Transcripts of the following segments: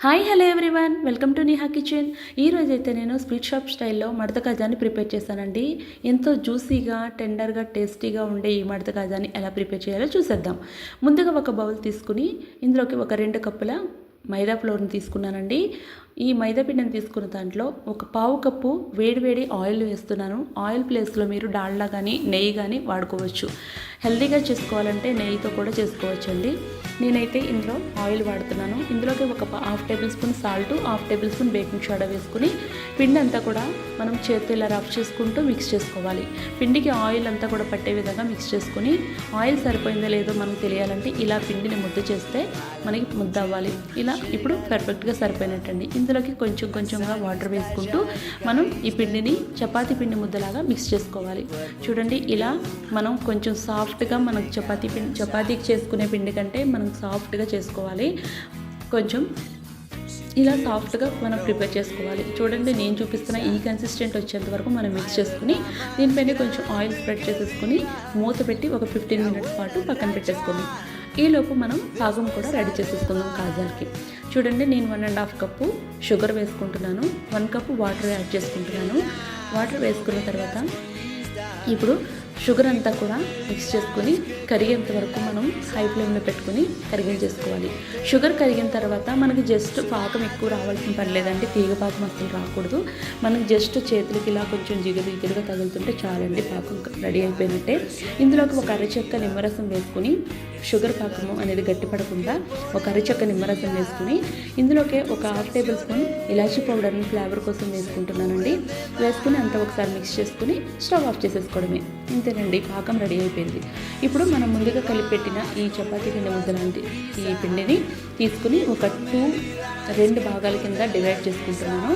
Hi hello everyone, welcome to Neha kitchen. ఈరోజైతే నేను sweet shop స్టైల్లో మడత కాజాని ప్రిపేర్ చేశానండి. ఎంతో జ్యూసీగా, టెండర్గా, టేస్టీగా ఉండే ఈ మడత కాజాని ఎలా ప్రిపేర్ చేయాలో చూసేద్దాం. ముందుగా ఒక బౌల్ తీసుకుని ఇందులోకి ఒక 2 కప్పుల మైదా ఫ్లోర్ని తీసుకున్నానండి. ఈ మైదా పిండిని తీసుకున్న దాంట్లో ఒక పావు కప్పు వేడివేడి ఆయిల్ వేస్తున్నాను. ఆయిల్ ప్లేస్లో మీరు డాల్డా కానీ నెయ్యి కానీ వాడుకోవచ్చు. హెల్తీగా చేసుకోవాలంటే నెయ్యితో కూడా చేసుకోవచ్చండి. నేనైతే ఇందులో ఆయిల్ వాడుతున్నాను. ఇందులోకి ఒక 1/2 table spoon salt, 1/2 table spoon baking soda వేసుకుని పిండి అంతా కూడా మనం చేతితో ఇలా రఫ్ చేసుకుంటూ మిక్స్ చేసుకోవాలి. పిండికి ఆయిల్ అంతా కూడా పట్టే విధంగా మిక్స్ చేసుకుని ఆయిల్ సరిపోయిందో లేదో మనకు తెలియాలంటే ఇలా పిండిని ముద్ద చేస్తే మనకి ముద్ద అవ్వాలి. ఇలా ఇప్పుడు పర్ఫెక్ట్గా సరిపోయినట్టండి. ఇందులోకి కొంచెం కొంచెంగా వాటర్ వేసుకుంటూ మనం ఈ పిండిని చపాతీ పిండి ముద్దలాగా మిక్స్ చేసుకోవాలి. చూడండి, ఇలా మనం కొంచెం సాఫ్ట్గా మనకు చపాతీకి చేసుకునే పిండి కంటే మనం సాఫ్ట్గా చేసుకోవాలి. కొంచెం ఇలా సాఫ్ట్గా మనం ప్రిపేర్ చేసుకోవాలి. చూడండి, నేను చూపిస్తున్న ఈ కన్సిస్టెంట్ వచ్చేంత వరకు మనం మిక్స్ చేసుకుని దీనిపైన కొంచెం ఆయిల్ స్ప్రెడ్ చేసేసుకుని మూత పెట్టి ఒక 15 మినిట్స్ పాటు పక్కన పెట్టేసుకుందాం. ఈలోపు మనం పాకం కూడా రెడీ చేసేసుకుందాం కాజాలకి. చూడండి, నేను 1.5 కప్పు షుగర్ వేసుకుంటున్నాను, 1 కప్పు వాటర్ యాడ్ చేసుకుంటున్నాను. వాటర్ వేసుకున్న తర్వాత ఇప్పుడు షుగర్ అంతా కూడా మిక్స్ చేసుకొని కరిగేంత వరకు మనం హై ఫ్లేమ్లో పెట్టుకొని కరిగించేసుకోవాలి. షుగర్ కరిగిన తర్వాత మనకి జస్ట్ పాకం ఎక్కువ రావాల్సిన పని లేదండి. తీగ పాకం అసలు రాకూడదు. మనకి జస్ట్ చేతులకి ఇలా కొంచెం జిగురుగా తగులుతుంటే చాలండి, పాకం రెడీ అయిపోయినట్టే. ఇందులోకి ఒక అరచెక్క నిమ్మరసం వేసుకుని షుగర్ పాకము అనేది గట్టిపడకుండా ఒక అరచెక్క నిమ్మరసం వేసుకుని ఇందులోకి ఒక 1/2 టేబుల్ స్పూన్ ఇలాచీ పౌడర్ని ఫ్లేవర్ కోసం వేసుకుంటున్నానండి. వేసుకుని అంతా ఒకసారి మిక్స్ చేసుకుని స్టవ్ ఆఫ్ చేసేసుకోవడమే. ఇంతేనండి, పాకం రెడీ అయిపోయింది. ఇప్పుడు మనం ముందుగా కలిపెట్టిన ఈ చపాతీ పిండి ముద్ద లాంటి ఈ పిండిని తీసుకుని ఒక 2 భాగాల కింద డివైడ్ చేసుకుంటున్నాను.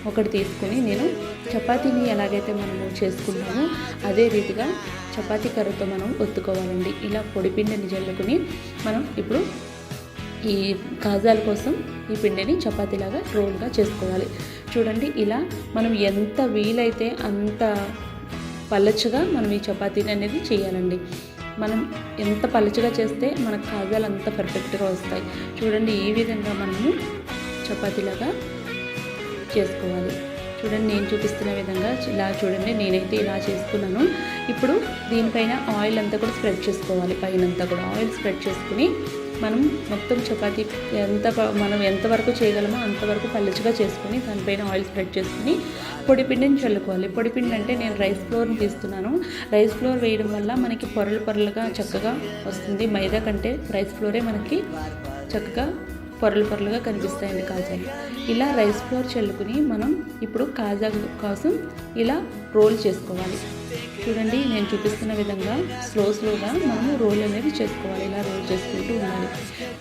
ఒకటి తీసుకుని నేను చపాతీని ఎలాగైతే మనము చేసుకుంటామో అదే రీతిగా చపాతీ కర్రతో మనం ఒత్తుకోవాలండి. ఇలా పొడి పిండిని జల్లుకుని మనం ఇప్పుడు ఈ కాజాల కోసం ఈ పిండిని చపాతీలాగా రోల్గా చేసుకోవాలి. చూడండి, ఇలా మనం ఎంత వీలైతే అంత పలచగా మనం ఈ చపాతీని అనేది చేయాలండి. మనం ఎంత పలచగా చేస్తే మనకు కాజాలు అంత పర్ఫెక్ట్గా వస్తాయి. చూడండి, ఈ విధంగా మనము చపాతీలాగా చేసుకోవాలి. చూడండి, నేను చూపిస్తున్న విధంగా ఇలా చూడండి, నేనైతే ఇలా చేసుకున్నాను. ఇప్పుడు దీనిపైన ఆయిల్ అంతా కూడా స్ప్రెడ్ చేసుకోవాలి. పైన అంతా కూడా ఆయిల్ స్ప్రెడ్ చేసుకుని మనం మొత్తం చపాతీ మనం ఎంతవరకు చేయగలమో అంతవరకు పలుచగా చేసుకుని దానిపైన ఆయిల్ స్ప్రెడ్ చేసుకుని పొడి పిండిని చల్లుకోవాలి. పొడి పిండి అంటే నేను రైస్ ఫ్లోర్ని తీస్తున్నాను. రైస్ ఫ్లోర్ వేయడం వల్ల మనకి పొరలుగా చక్కగా వస్తుంది. మైదా కంటే రైస్ ఫ్లోరే మనకి చక్కగా పొరలుగా కనిపిస్తాయండి కాజాలు. ఇలా రైస్ ఫ్లోర్ చల్లుకుని మనం ఇప్పుడు కాజా కోసం ఇలా రోల్ చేసుకోవాలి. చూడండి, నేను చూపిస్తున్న విధంగా స్లోగా మనము రోల్ అనేది చేసుకోవాలి. ఇలా రోల్ చేసుకుంటూ ఉండాలి.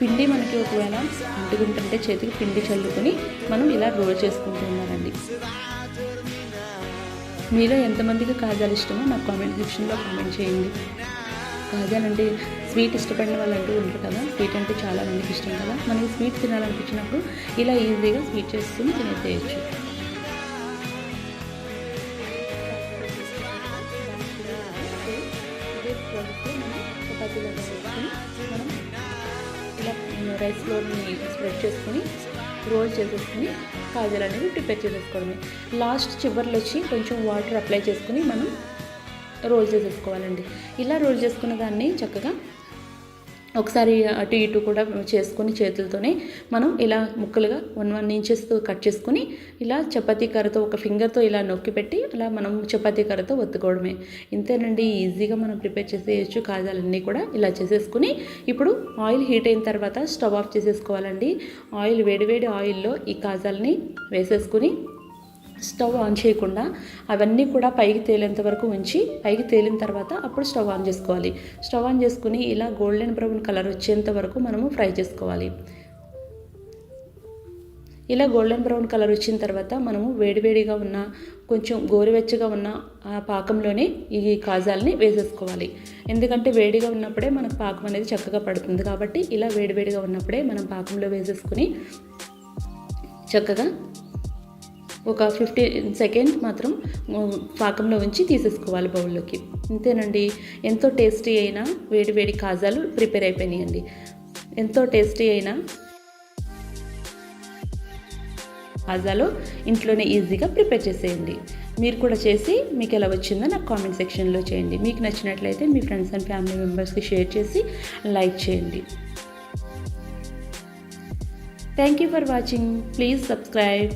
పిండి మనకి ఒకవేళ అంటుకుంటుంటే చేతికి పిండి చల్లుకొని మనం ఇలా రోల్ చేసుకుంటూ ఉన్నారండి. మీలో ఎంతమందికి కాజాలు ఇష్టమో నాకు కామెంట్ సెక్షన్లో కామెంట్ చేయండి. కాజాలంటే స్వీట్ ఇష్టపడిన వాళ్ళు అంటూ ఉంటారు కదా, స్వీట్ అంటే చాలా మందికి ఇష్టం కదా. మనకి స్వీట్ తినాలనిపించినప్పుడు ఇలా ఈజీగా స్వీట్ చేసుకుని తినేసేయచ్చు. చపాతీలాగా వేసుకుని మనం ఇలా రైస్ ఫ్లోర్ని స్ప్రెడ్ చేసుకుని రోల్ చేసేసుకుని కాజాలు అనేది ప్రిపేర్ చేసేసుకోవడమే. లాస్ట్ చివర్లో వచ్చి కొంచెం వాటర్ అప్లై చేసుకుని మనం రోల్ చేసేసుకోవాలండి. ఇలా రోల్ చేసుకున్న దాన్ని చక్కగా ఒకసారి అటు ఇటు కూడా చేసుకొని చేతులతోనే మనం ఇలా ముక్కలుగా 1 ఇంచెస్ కట్ చేసుకుని ఇలా చపాతీ కర్రతో ఒక ఫింగర్తో ఇలా నొక్కి పెట్టి అలా మనం చపాతీ కర్రతో ఒత్తుకోవడమే. ఇంతేనండి, ఈజీగా మనం ప్రిపేర్ చేసేయచ్చు. కాజాలన్నీ కూడా ఇలా చేసేసుకుని ఇప్పుడు ఆయిల్ హీట్ అయిన తర్వాత స్టవ్ ఆఫ్ చేసేసుకోవాలండి. వేడివేడి ఆయిల్లో ఈ కాజాలని వేసేసుకుని స్టవ్ ఆన్ చేయకుండా అవన్నీ కూడా పైకి తేలేంత వరకు ఉంచి పైకి తేలిన తర్వాత అప్పుడు స్టవ్ ఆన్ చేసుకోవాలి. స్టవ్ ఆన్ చేసుకుని ఇలా గోల్డెన్ బ్రౌన్ కలర్ వచ్చేంత వరకు మనము ఫ్రై చేసుకోవాలి. ఇలా గోల్డెన్ బ్రౌన్ కలర్ వచ్చిన తర్వాత మనము వేడివేడిగా ఉన్న కొంచెం గోరువెచ్చగా ఉన్న ఆ పాకంలోనే ఈ కాజాలని వేసేసుకోవాలి. ఎందుకంటే వేడిగా ఉన్నప్పుడే మనకు పాకం అనేది చక్కగా పడుతుంది. కాబట్టి ఇలా వేడివేడిగా ఉన్నప్పుడే మనం పాకంలో వేసేసుకుని చక్కగా ఒక 15 సెకండ్స్ మాత్రం పాకంలో ఉంచి తీసేసుకోవాలి బౌల్లోకి. ఇంతేనండి, ఎంతో టేస్టీ అయిన వేడి కాజాలు ప్రిపేర్ అయిపోయినాయండి. ఎంతో టేస్టీ అయిన కాజాలో ఇంట్లోనే ఈజీగా ప్రిపేర్ చేసేయండి. మీరు కూడా చేసి మీకు ఎలా వచ్చిందో నాకు కామెంట్ సెక్షన్లో చేయండి. మీకు నచ్చినట్లయితే మీ ఫ్రెండ్స్ అండ్ ఫ్యామిలీ మెంబర్స్కి షేర్ చేసి లైక్ చేయండి. Thank you for watching. Please subscribe.